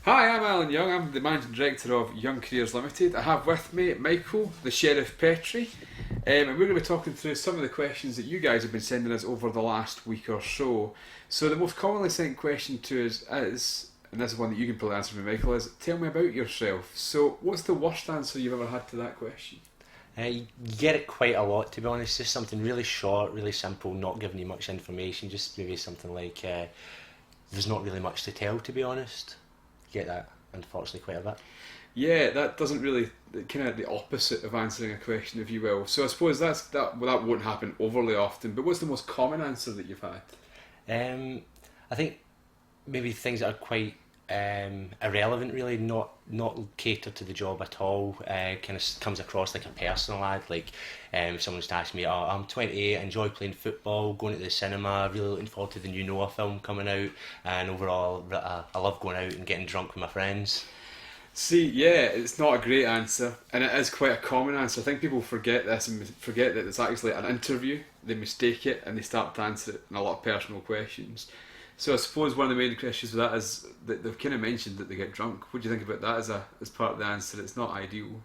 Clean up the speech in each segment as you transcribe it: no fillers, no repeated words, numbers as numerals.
Hi, I'm Alan Young. I'm the Managing Director of Young Careers Limited. I have with me Michael, the Sheriff Petrie, and we're going to be talking through some of the questions that you guys have been sending us over the last week or so. So the most commonly sent question to us is, and this is one that you can probably answer for me, Michael, is tell me about yourself. So what's the worst answer you've ever had to that question? You get it quite a lot, to be honest. Just something really short, really simple, not giving you much information. Just maybe something like, there's not really much to tell, to be honest. You get that, unfortunately, quite a bit. Yeah, that doesn't really kind of the opposite of answering a question, if you will. So I suppose that won't happen overly often. But what's the most common answer that you've had? I think maybe things that are quite irrelevant, really, not catered to the job at all. Kind of comes across like a personal ad. Like if someone's asked me, "Oh, I'm 28, I enjoy playing football, going to the cinema, really looking forward to the new Noah film coming out, and overall, I love going out and getting drunk with my friends." See, yeah, it's not a great answer, and it is quite a common answer. I think people forget this and forget that it's actually an interview. They mistake it and they start to answer it in a lot of personal questions. So I suppose one of the main questions with that is that they've kind of mentioned that they get drunk. What do you think about that as part of the answer? It's not ideal.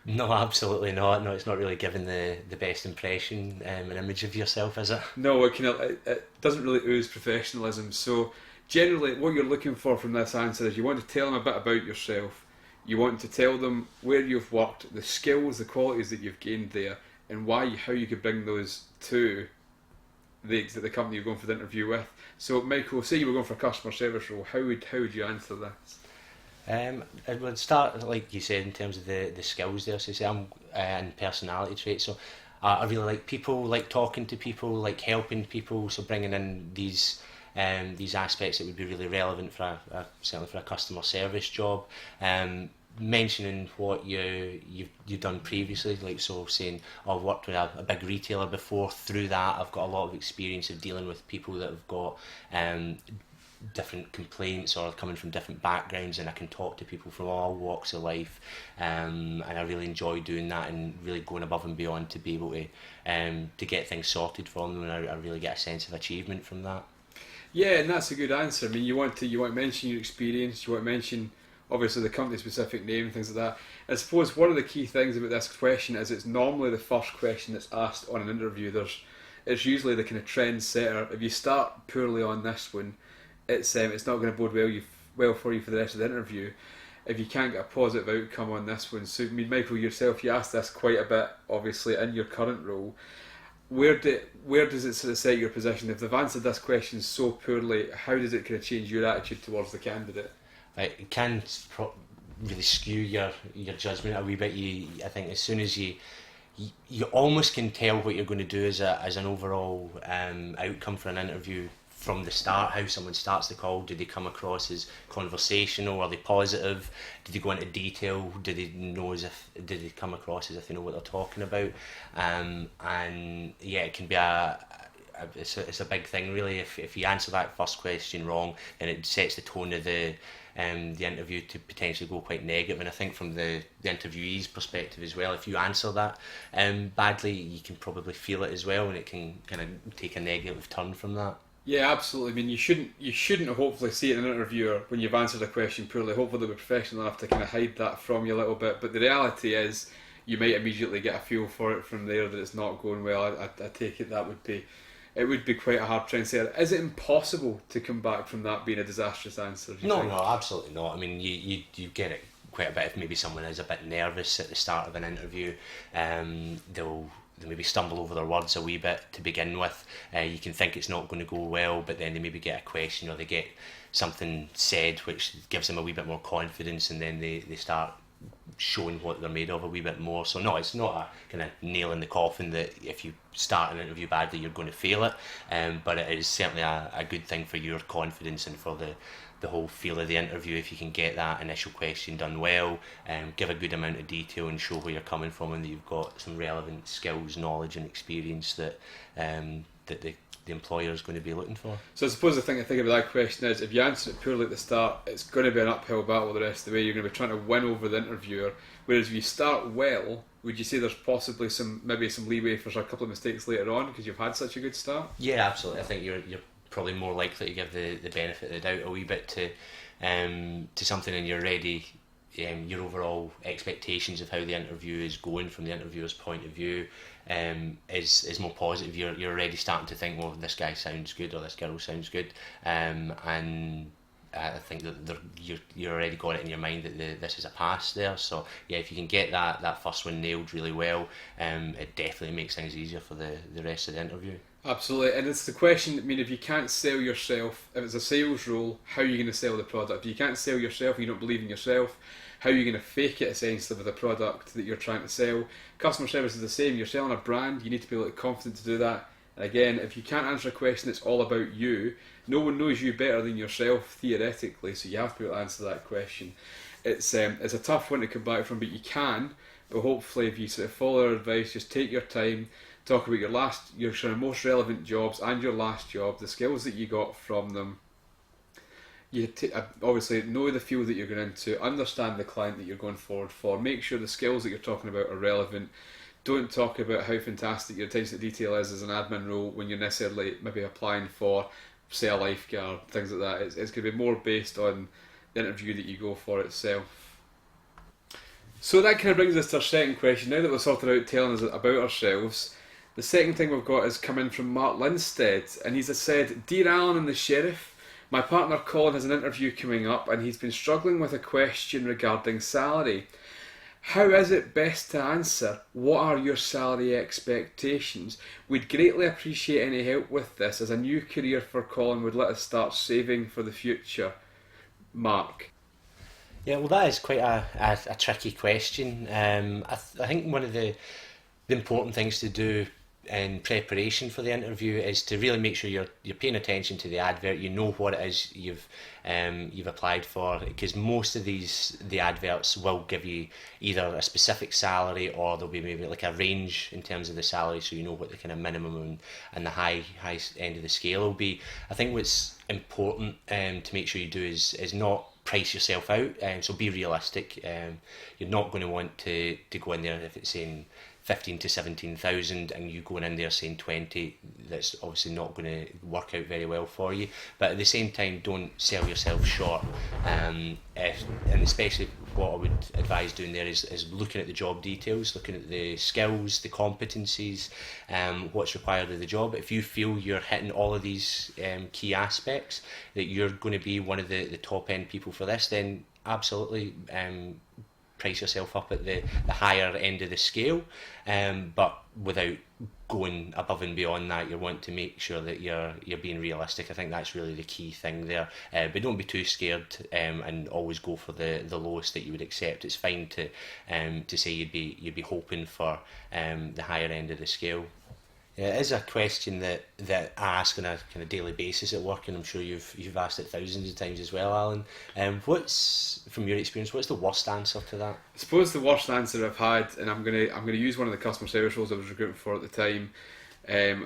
No, absolutely not. No, it's not really giving the best impression and image of yourself, is it? No, it doesn't really ooze professionalism. So generally, what you're looking for from this answer is you want to tell them a bit about yourself. You want to tell them where you've worked, the skills, the qualities that you've gained there, and how you could bring those to the company you're going for the interview with. So, Michael, say you were going for a customer service role, how would you answer this? It would start, like you said, in terms of the skills there. So, say I'm in personality traits. So, I really like people, like talking to people, like helping people. So, bringing in these aspects that would be really relevant for certainly for a customer service job. Mentioning what you've done previously, like so saying, oh, I've worked with a big retailer before. Through that, I've got a lot of experience of dealing with people that have got different complaints or coming from different backgrounds, and I can talk to people from all walks of life, and I really enjoy doing that and really going above and beyond to be able to get things sorted for them, and I really get a sense of achievement from that. Yeah, and that's a good answer. I mean, you want to mention your experience. You want to mention obviously the company specific name, things like that. I suppose one of the key things about this question is it's normally the first question that's asked on an interview. It's usually the kind of trend setter. If you start poorly on this one, it's not going to bode well for you for the rest of the interview. If you can't get a positive outcome on this one, so I mean, Michael, yourself, you asked this quite a bit, obviously in your current role. Where does it sort of set your position? If they've answered this question so poorly, how does it kind of change your attitude towards the candidate? It can really skew your judgment a wee bit. I think as soon as you almost can tell what you're going to do as an overall outcome for an interview from the start. How someone starts the call, do they come across as conversational? Are they positive? Do they go into detail? Do they come across as if they know what they're talking about? And yeah, it can be it's a big thing really. If you answer that first question wrong, then it sets the tone of the interview to potentially go quite negative. And I think from the interviewee's perspective as well, if you answer that badly, you can probably feel it as well, and it can kind of take a negative turn from that. Yeah, absolutely. I mean, you shouldn't hopefully see it in an interviewer when you've answered a question poorly. Hopefully they'll be professional enough to kind of hide that from you a little bit. But the reality is, you might immediately get a feel for it from there that it's not going well. I take it it would be quite a hard trend setter. Is it impossible to come back from that being a disastrous answer? No, absolutely not. I mean, you get it quite a bit if maybe someone is a bit nervous at the start of an interview. They'll maybe stumble over their words a wee bit to begin with. You can think it's not going to go well, but then they maybe get a question or they get something said which gives them a wee bit more confidence, and then they start showing what they're made of a wee bit more. So no, it's not a kind of nail in the coffin that if you start an interview badly you're going to fail it, but it is certainly a good thing for your confidence and for the whole feel of the interview if you can get that initial question done well, give a good amount of detail and show where you're coming from, and that you've got some relevant skills, knowledge and experience that the employer is going to be looking for. So I suppose the thing I think about that question is, if you answer it poorly at the start, it's going to be an uphill battle the rest of the way. You're going to be trying to win over the interviewer. Whereas if you start well, would you say there's possibly some leeway for a couple of mistakes later on because you've had such a good start? Yeah, absolutely. I think you're probably more likely to give the benefit of the doubt a wee bit to to something and you're ready, your overall expectations of how the interview is going from the interviewer's point of view is more positive. You're already starting to think, well, this guy sounds good or this girl sounds good, and I think that you're already got it in your mind that this is a pass there. So yeah, if you can get that first one nailed really well, it definitely makes things easier for the rest of the interview. Absolutely, and it's the question. I mean, if you can't sell yourself, if it's a sales role, how are you going to sell the product? If you can't sell yourself and you don't believe in yourself, how are you going to fake it essentially with a product that you're trying to sell? Customer service is the same. You're selling a brand. You need to be able to confident to do that. And again, if you can't answer a question that's all about you, no one knows you better than yourself theoretically. So you have to be able to answer that question. It's a tough one to come back from, but you can. But hopefully, if you sort of follow our advice, just take your time. Talk about your sort of most relevant jobs and your last job, the skills that you got from them. You obviously know the field that you're going into, understand the client that you're going forward for, make sure the skills that you're talking about are relevant. Don't talk about how fantastic your attention to detail is as an admin role when you're necessarily maybe applying for, say, a lifeguard, things like that. It's going to be more based on the interview that you go for itself. So that kind of brings us to our second question. Now that we've sorted out telling us about ourselves, the second thing we've got is come in from Mark Lindstead, and he's said, "Dear Alan and the Sheriff, my partner Colin has an interview coming up and he's been struggling with a question regarding salary. How is it best to answer? What are your salary expectations? We'd greatly appreciate any help with this, as a new career for Colin would let us start saving for the future." Mark. Yeah, well, that is quite a tricky question. I think one of the important things to do in preparation for the interview is to really make sure you're paying attention to the advert. You know what it is you've applied for, because most of the adverts will give you either a specific salary or there'll be maybe like a range in terms of the salary, so you know what the kind of minimum and the high end of the scale will be. I think what's important to make sure you do is not price yourself out, so be realistic. You're not going to want to go in there if it's saying 15 to 17,000 and you going in there saying 20, that's obviously not going to work out very well for you. But at the same time, don't sell yourself short. And especially what I would advise doing there is looking at the job details, looking at the skills, the competencies, what's required of the job. If you feel you're hitting all of these key aspects, that you're going to be one of the top end people for this, then absolutely price yourself up at the higher end of the scale, but without going above and beyond that. You want to make sure that you're being realistic. I think that's really the key thing there. But don't be too scared, and always go for the lowest that you would accept. It's fine to say you'd be hoping for the higher end of the scale. Yeah, it is a question that I ask on a kind of daily basis at work, and I'm sure you've asked it thousands of times as well, Alan. What's, from your experience, what's the worst answer to that? I suppose the worst answer I've had, and I'm gonna use one of the customer service roles I was recruiting for at the time.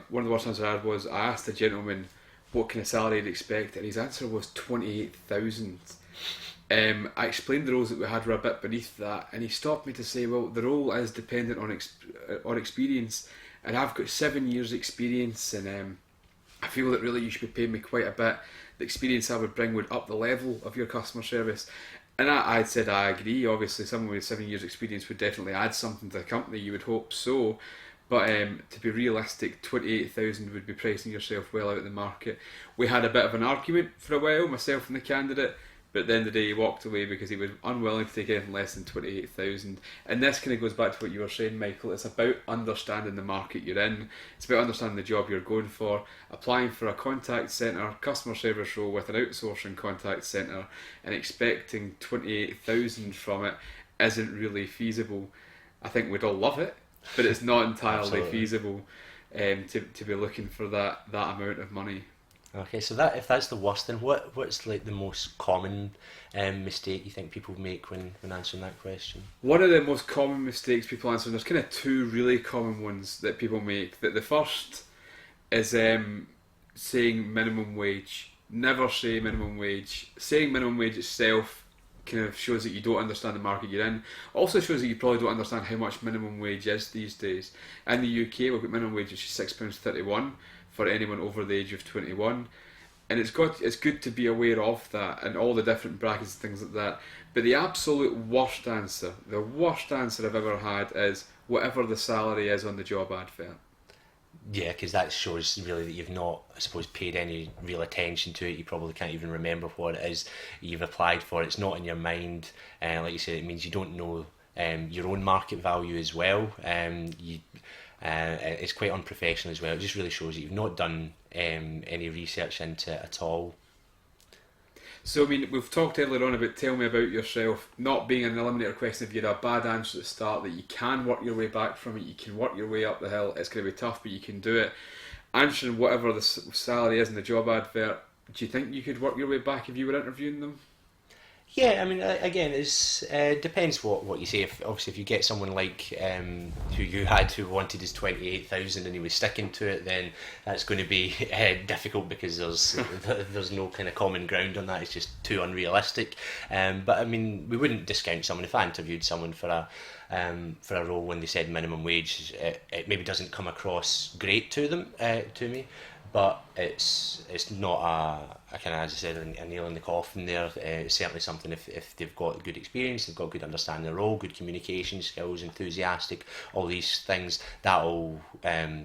One of the worst answers I had was, I asked a gentleman what kind of salary he'd expect, and his answer was 28,000. I explained the roles that we had were a bit beneath that, and he stopped me to say, well, the role is dependent on experience. And I've got 7 years experience, and I feel that really you should be paying me quite a bit. The experience I would bring would up the level of your customer service. And I said I agree. Obviously someone with 7 years experience would definitely add something to the company, you would hope so. But to be realistic, 28,000 would be pricing yourself well out of the market. We had a bit of an argument for a while, myself and the candidate, but at the end of the day he walked away because he was unwilling to take anything less than 28,000. And this kind of goes back to what you were saying, Michael. It's about understanding the market you're in. It's about understanding the job you're going for. Applying for a contact centre customer service role with an outsourcing contact centre and expecting 28,000 from it isn't really feasible. I think we'd all love it, but it's not entirely feasible to be looking for that amount of money. Okay, so if that's the worst, then what's like the most common mistake you think people make when answering that question? One of the most common mistakes people answer, and there's kind of two really common ones that people make. That the first is saying minimum wage. Never say minimum wage. Saying minimum wage itself kind of shows that you don't understand the market you're in. Also shows that you probably don't understand how much minimum wage is these days. In the UK, we've got minimum wage which is £6.31 for anyone over the age of 21. and it's good to be aware of that and all the different brackets and things like that. But the absolute worst answer, the worst answer I've ever had is whatever the salary is on the job advert. Yeah, because that shows really that you've not, I suppose, paid any real attention to it. You probably can't even remember what it is you've applied for. It's not in your mind. Like you said, it means you don't know your own market value as well. It's quite unprofessional as well. It just really shows that you've not done any research into it at all. So, I mean, we've talked earlier on about tell me about yourself, not being an eliminator question. If you had a bad answer at the start, that you can work your way back from it, you can work your way up the hill. It's going to be tough, but you can do it. Answering whatever the salary is in the job advert, do you think you could work your way back if you were interviewing them? Yeah, I mean, again, it's depends what you say. Obviously, if you get someone like who you had who wanted his 28,000 and he was sticking to it, then that's going to be difficult because there's no kind of common ground on that. It's just too unrealistic. But I mean, we wouldn't discount someone if I interviewed someone for a role when they said minimum wage. It maybe doesn't come across great to them to me. But it's not a kind of, as I said, a nail in the coffin there. It's certainly something if they've got good experience, they've got good understanding of the role, good communication skills, enthusiastic, all these things, that'll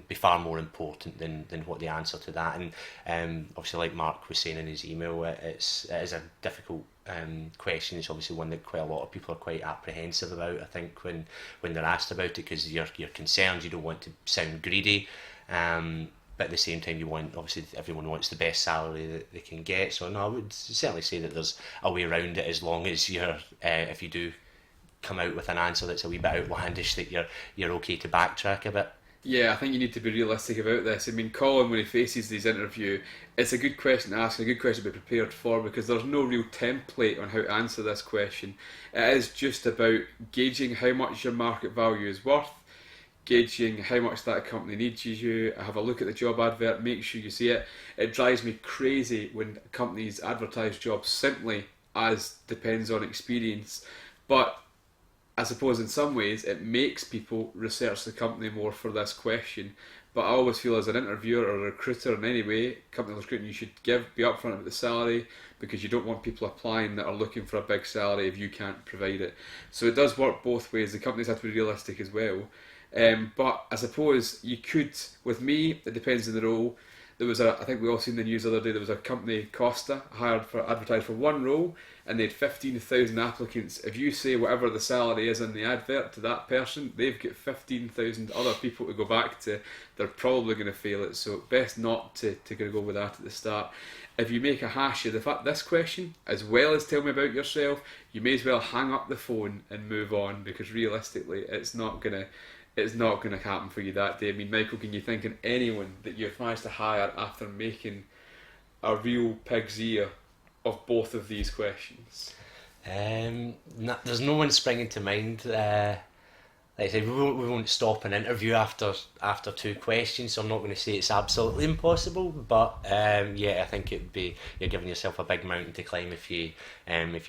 be far more important than what the answer to that. And obviously, like Mark was saying in his email, it is a difficult question. It's obviously one that quite a lot of people are quite apprehensive about, I think, when they're asked about it, because you're concerned, you don't want to sound greedy. But at the same time, obviously everyone wants the best salary that they can get. So no, I would certainly say that there's a way around it, as long as if you do come out with an answer that's a wee bit outlandish, that you're okay to backtrack a bit. Yeah, I think you need to be realistic about this. I mean, Colin, when he faces these interview, it's a good question to ask, a good question to be prepared for, because there's no real template on how to answer this question. It is just about gauging how much your market value is worth, gauging how much that company needs you, have a look at the job advert, make sure you see it. It drives me crazy when companies advertise jobs simply as depends on experience, but I suppose in some ways it makes people research the company more for this question. But I always feel as an interviewer or a recruiter in any way, company recruiting, you should be upfront about the salary, because you don't want people applying that are looking for a big salary if you can't provide it. So it does work both ways. The companies have to be realistic as well. But I suppose you could, with me, it depends on the role. There was I think we all seen the news the other day, there was a company, Costa, advertised for one role, and they had 15,000 applicants. If you say whatever the salary is in the advert to that person, they've got 15,000 other people to go back to. They're probably going to fail it, so best not to go with that at the start. If you make a hash of this question, as well as tell me about yourself, you may as well hang up the phone and move on, because realistically, it's not going to happen for you that day. I mean, Michael, can you think of anyone that you've managed to hire after making a real pig's ear of both of these questions? There's no one springing to mind. Like I said, we won't stop an interview after two questions, so I'm not going to say it's absolutely impossible. But yeah, I think you're giving yourself a big mountain to climb if you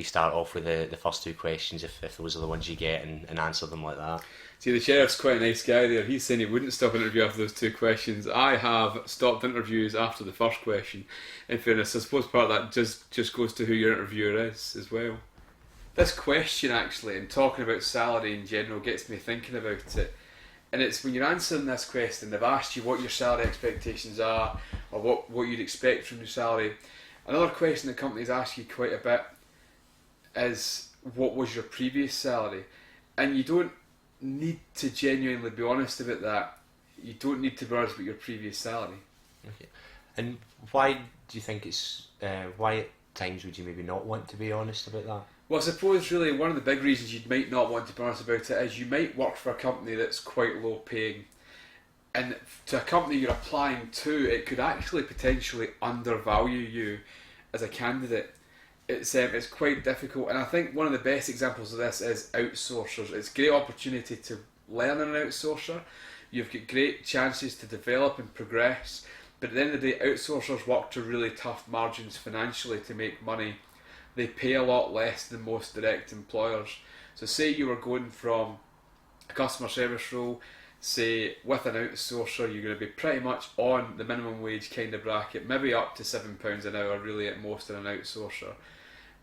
start off with the first two questions, if those are the ones you get, and answer them like that. See, the sheriff's quite a nice guy there. He's saying he wouldn't stop an interview after those two questions. I have stopped interviews after the first question. In fairness, I suppose part of that just goes to who your interviewer is as well. This question, actually, and talking about salary in general, gets me thinking about it. And it's when you're answering this question, they've asked you what your salary expectations are, or what you'd expect from your salary. Another question that companies ask you quite a bit is, what was your previous salary? And you don't need to genuinely be honest about that. You don't need to be honest about your previous salary. Okay. And why do you think why at times would you maybe not want to be honest about that? Well, I suppose really one of the big reasons you might not want to be honest about it is you might work for a company that's quite low paying, and to a company you're applying to, it could actually potentially undervalue you as a candidate. It's quite difficult, and I think one of the best examples of this is outsourcers. It's a great opportunity to learn an outsourcer. You've got great chances to develop and progress, but at the end of the day, outsourcers work to really tough margins financially to make money. They pay a lot less than most direct employers. So say you were going from a customer service role say with an outsourcer you're going to be pretty much on the minimum wage kind of bracket, maybe up to £7 an hour really at most in an outsourcer.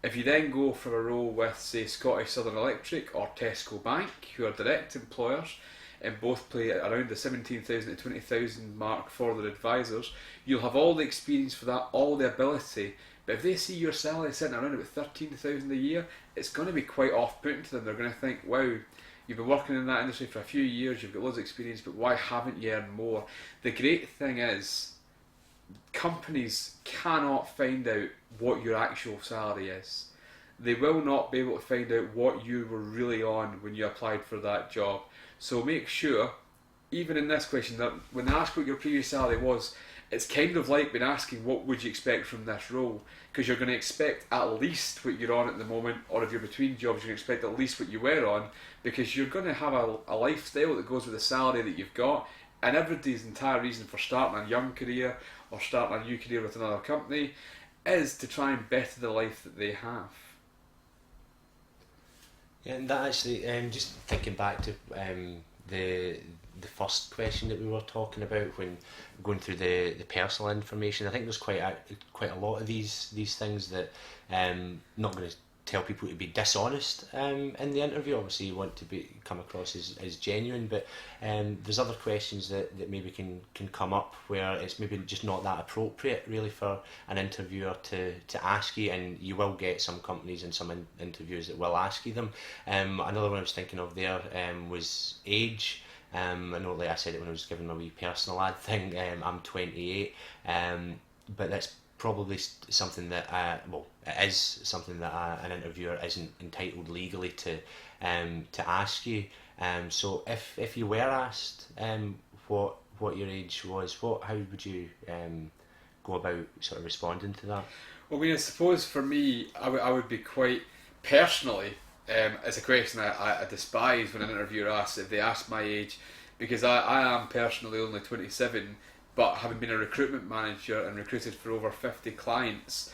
If you then go for a role with, say, Scottish Southern Electric or Tesco Bank, who are direct employers, and both play around the 17,000 to 20,000 mark for their advisors, you'll have all the experience for that, all the ability. But if they see your salary sitting around about 13,000 a year, it's going to be quite off-putting to them. They're going to think, wow, you've been working in that industry for a few years, you've got loads of experience, but why haven't you earned more? The great thing is, companies cannot find out what your actual salary is. They will not be able to find out what you were really on when you applied for that job. So make sure, even in this question, that when they ask what your previous salary was, it's kind of like being asking what would you expect from this role, because you're going to expect at least what you're on at the moment, or if you're between jobs you're going to expect at least what you were on, because you're going to have a lifestyle that goes with the salary that you've got. And everybody's entire reason for starting a young career or starting a new career with another company is to try and better the life that they have. Yeah, and that actually, just thinking back to the first question that we were talking about when going through the personal information, I think there's quite a lot of these things that not going to tell people to be dishonest in the interview. Obviously you want to come across as genuine, but there's other questions that maybe can come up where it's maybe just not that appropriate really for an interviewer to ask you, and you will get some companies and some interviews that will ask you them. Another one I was thinking of there was age. I know, like I said it when I was giving my wee personal ad thing, I'm 28, but that's probably something that it is something that an interviewer isn't entitled legally to ask you. So if you were asked what your age was, how would you go about sort of responding to that? Well, I mean, I suppose for me, I would be quite personally. It's a question I despise when an interviewer asks if they ask my age, because I am personally only 27, but having been a recruitment manager and recruited for over 50 clients,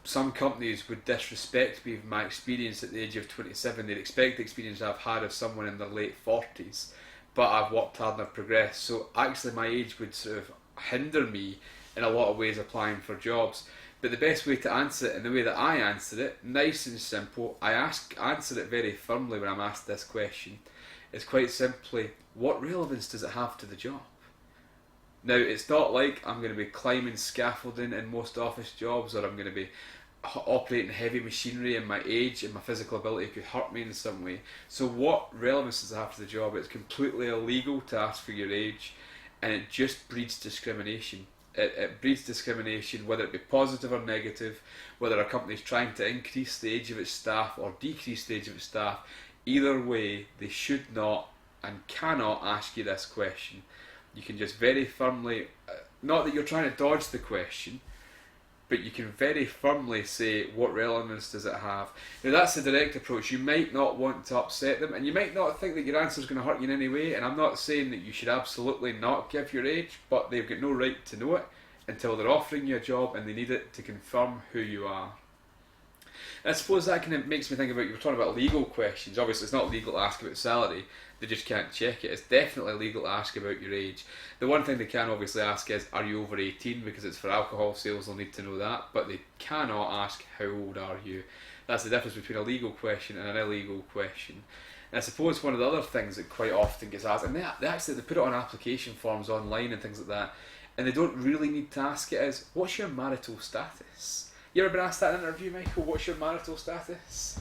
some companies would disrespect me with my experience at the age of 27. They'd expect the experience I've had of someone in their late 40s, but I've worked hard and I've progressed. So actually my age would sort of hinder me in a lot of ways applying for jobs. But the best way to answer it, and the way that I answer it, nice and simple, I answer it very firmly when I'm asked this question, is quite simply, what relevance does it have to the job? Now, it's not like I'm going to be climbing scaffolding in most office jobs, or I'm going to be operating heavy machinery, and my age and my physical ability could hurt me in some way. So what relevance does it have to the job? It's completely illegal to ask for your age, and it just breeds discrimination. It breeds discrimination, whether it be positive or negative, whether a company is trying to increase the age of its staff or decrease the age of its staff. Either way, they should not and cannot ask you this question. You can just very firmly, not that you're trying to dodge the question, but you can very firmly say, what relevance does it have? Now that's the direct approach. You might not want to upset them, and you might not think that your answer is going to hurt you in any way, and I'm not saying that you should absolutely not give your age, but they've got no right to know it until they're offering you a job and they need it to confirm who you are. And I suppose that kind of makes me think about, you were talking about legal questions. Obviously it's not legal to ask about salary, they just can't check it. It's definitely legal to ask about your age. The one thing they can obviously ask is, are you over 18? Because it's for alcohol sales, they'll need to know that, but they cannot ask, how old are you? That's the difference between a legal question and an illegal question. And I suppose one of the other things that quite often gets asked, and they put it on application forms online and things like that, and they don't really need to ask it, is, what's your marital status? You ever been asked that in an interview, Michael? What's your marital status?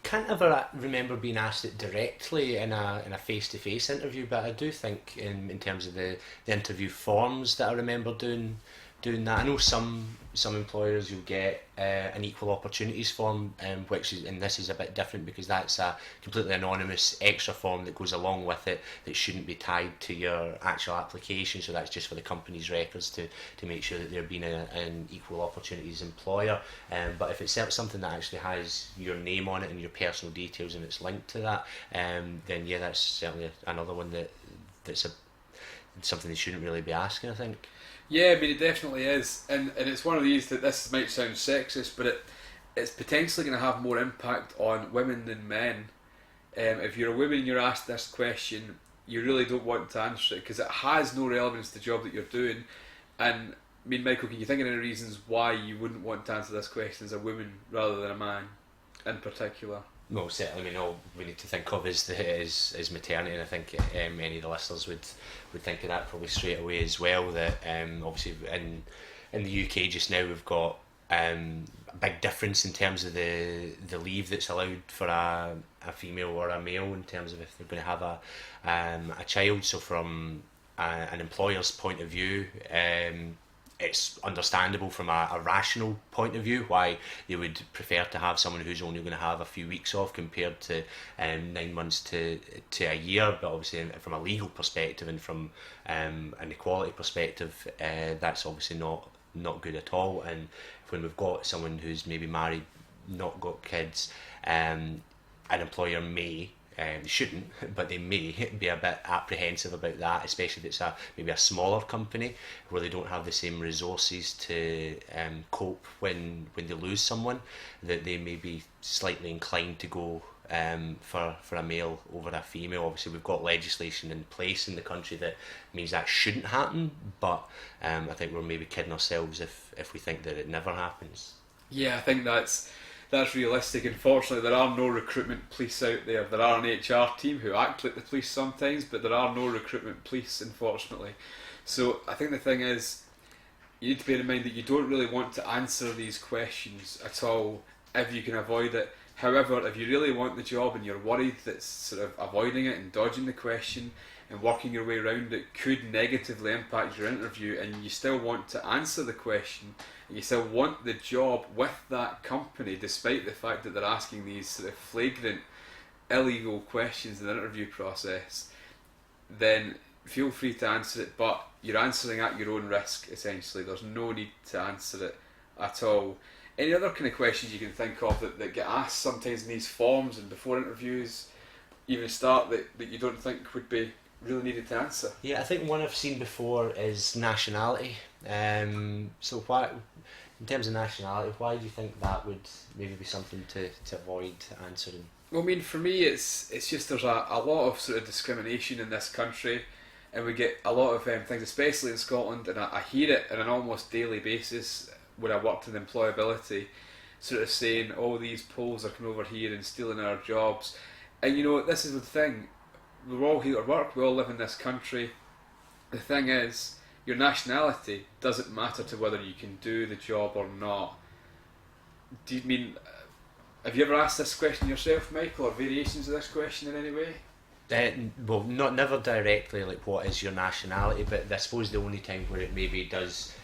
Can't ever remember being asked it directly in a face-to-face interview, but I do think in terms of the interview forms that I remember doing that. I know some employers you'll get an equal opportunities form, which is, and this is a bit different because that's a completely anonymous extra form that goes along with it that shouldn't be tied to your actual application, so that's just for the company's records to make sure that they're being an equal opportunities employer. But if it's something that actually has your name on it and your personal details and it's linked to that, then yeah, that's certainly another one that's something they shouldn't really be asking, I think. Yeah, I mean, it definitely is, and it's one of these that this might sound sexist, but it's potentially going to have more impact on women than men if you're a woman and you're asked this question, you really don't want to answer it because it has no relevance to the job that you're doing. And I mean, Michael, can you think of any reasons why you wouldn't want to answer this question as a woman rather than a man in particular? Well, certainly, I mean, all we need to think of is maternity, and I think any of the listeners would think of that probably straight away as well. That obviously in the UK just now we've got a big difference in terms of the leave that's allowed for a female or a male in terms of if they're going to have a child. So from an employer's point of view, it's understandable from a rational point of view why they would prefer to have someone who's only going to have a few weeks off compared to 9 months to a year. But obviously from a legal perspective and from an equality perspective, that's obviously not good at all. And when we've got someone who's maybe married, not got kids, an employer may, they shouldn't, but they may be a bit apprehensive about that, especially if it's maybe a smaller company where they don't have the same resources to cope when they lose someone, that they may be slightly inclined to go for a male over a female. Obviously we've got legislation in place in the country that means that shouldn't happen, but I think we're maybe kidding ourselves if we think that it never happens. Yeah, I think that's realistic. Unfortunately, there are no recruitment police out there. There are an HR team who act like the police sometimes, but there are no recruitment police, unfortunately. So I think the thing is, you need to bear in mind that you don't really want to answer these questions at all if you can avoid it. However, if you really want the job and you're worried that sort of avoiding it and dodging the question and working your way around it could negatively impact your interview, and you still want to answer the question, and you still want the job with that company despite the fact that they're asking these sort of flagrant illegal questions in the interview process, then feel free to answer it, but you're answering at your own risk essentially. There's no need to answer it at all. Any other kind of questions you can think of that get asked sometimes in these forms and before interviews even start that you don't think would be really needed to answer? Yeah, I think one I've seen before is nationality. So why, in terms of nationality, why do you think that would maybe be something to avoid answering? Well, I mean, for me, it's just there's a lot of sort of discrimination in this country, and we get a lot of things, especially in Scotland, and I hear it on an almost daily basis when I worked in employability, sort of saying, oh, these Poles are coming over here and stealing our jobs. And you know, this is the thing, we're all here to work, we all live in this country. The thing is, your nationality doesn't matter to whether you can do the job or not. Do you mean, have you ever asked this question yourself, Michael, or variations of this question in any way? Well, never directly, like what is your nationality, but I suppose the only time where it maybe does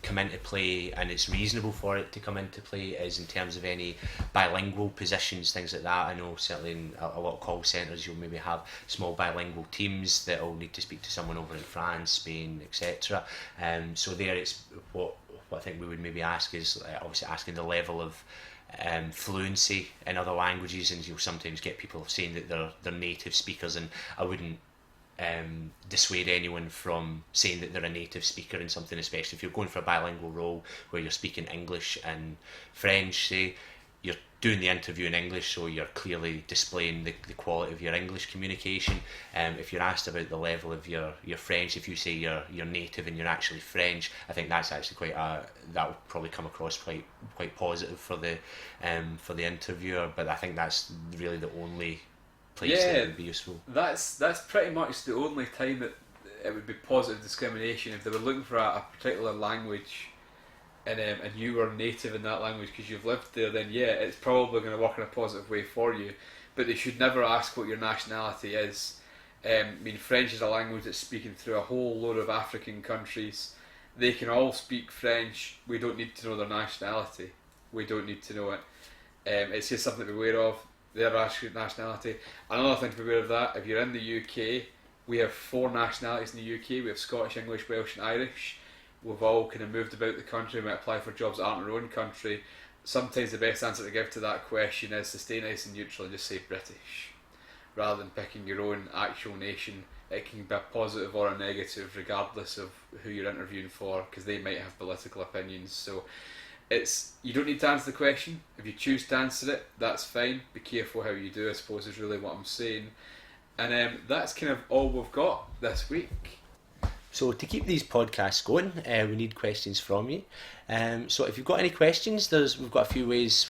come into play, and it's reasonable for it to come into play, is in terms of any bilingual positions, things like that. I know certainly in a lot of call centres you'll maybe have small bilingual teams that will need to speak to someone over in France, Spain, etc. So there it's what I think we would maybe ask is obviously asking the level of fluency in other languages, and you'll sometimes get people saying that they're native speakers, and I wouldn't dissuade anyone from saying that they're a native speaker in something, especially if you're going for a bilingual role where you're speaking English and French. Say you're doing the interview in English, so you're clearly displaying the quality of your English communication. If you're asked about the level of your French, if you say you're native and you're actually French, I think that's actually that will probably come across quite positive for the interviewer. But I think that's really the only place that would be useful. That's pretty much the only time that it would be positive discrimination, if they were looking for a particular language and you were native in that language because you've lived there, then yeah, it's probably going to work in a positive way for you. But they should never ask what your nationality is. I mean, French is a language that's spoken through a whole load of African countries. They can all speak French. We don't need to know their nationality. We don't need to know it. It's just something to be aware of. Their nationality. Another thing to be aware of that, if you're in the UK, we have 4 nationalities in the UK. We have Scottish, English, Welsh and Irish. We've all kind of moved about the country. We might apply for jobs that aren't our own country. Sometimes the best answer to give to that question is to stay nice and neutral and just say British, rather than picking your own actual nation. It can be a positive or a negative regardless of who you're interviewing for, because they might have political opinions. So it's, you don't need to answer the question. If you choose to answer it, that's fine. Be careful how you do, I suppose, is really what I'm saying. And that's kind of all we've got this week. So to keep these podcasts going, we need questions from you. So if you've got any questions, we've got a few ways